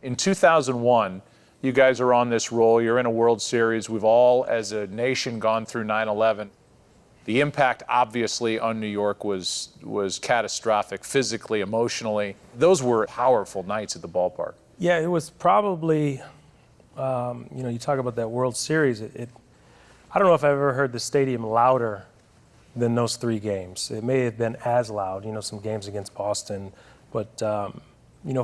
In 2001, you guys are on this roll. You're in a World Series. We've all, as a nation, gone through 9/11. The impact, obviously, on New York was catastrophic, physically, emotionally. Those were powerful nights at the ballpark. Yeah, it was probably, you talk about that World Series. I don't know if I've ever heard the stadium louder than those 3 games. It may have been as loud, some games against Boston. But,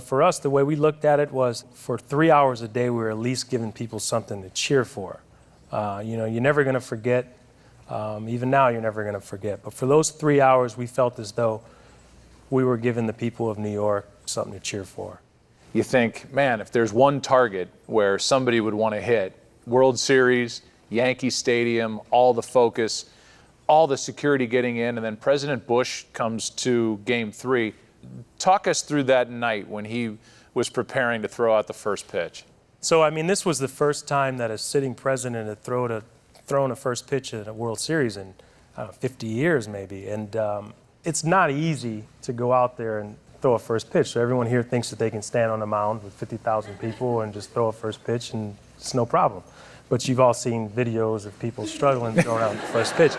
for us, the way we looked at it was for 3 hours a day, we were at least giving people something to cheer for. You're never going to forget. Even now, you're never going to forget. But for those 3 hours, we felt as though we were giving the people of New York something to cheer for. You think, man, if there's one target where somebody would want to hit, World Series, Yankee Stadium, all the focus, all the security getting in, and then President Bush comes to Game 3. Talk us through that night when he was preparing to throw out the first pitch. So, this was the first time that a sitting president had thrown a first pitch in a World Series in 50 years maybe. And it's not easy to go out there and throw a first pitch. So everyone here thinks that they can stand on the mound with 50,000 people and just throw a first pitch and it's no problem. But you've all seen videos of people struggling throwing out the first pitch.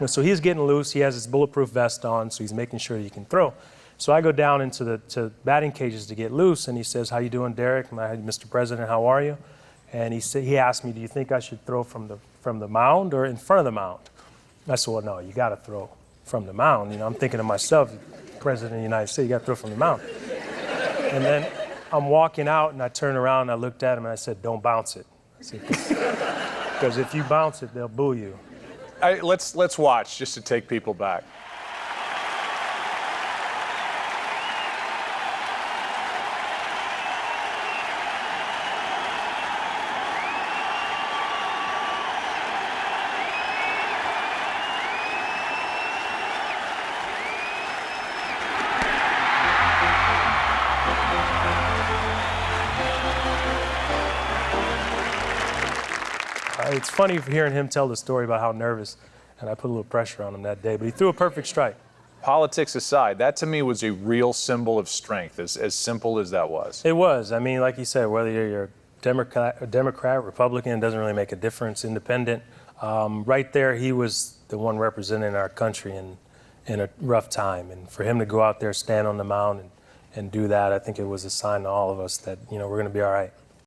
So he's getting loose. He has his bulletproof vest on, so he's making sure he can throw. So I go down into the batting cages to get loose, and he says, "How you doing, Derek?" "Mr. President, how are you?" And he asked me, "Do you think I should throw from the mound or in front of the mound?" I said, "Well, no, you got to throw from the mound." I'm thinking to myself, President of the United States, you got to throw from the mound. And then I'm walking out, and I turn around, and I looked at him, and I said, "Don't bounce it." Because if you bounce it, they'll boo you. Let's watch just to take people back. It's funny hearing him tell the story about how nervous, and I put a little pressure on him that day, but he threw a perfect strike. Politics aside, that to me was a real symbol of strength, as simple as that was. It was. Like you said, whether you're a Democrat, Republican, it doesn't really make a difference, independent. Right there, he was the one representing our country in a rough time. And for him to go out there, stand on the mound, and do that, I think it was a sign to all of us that, we're going to be all right.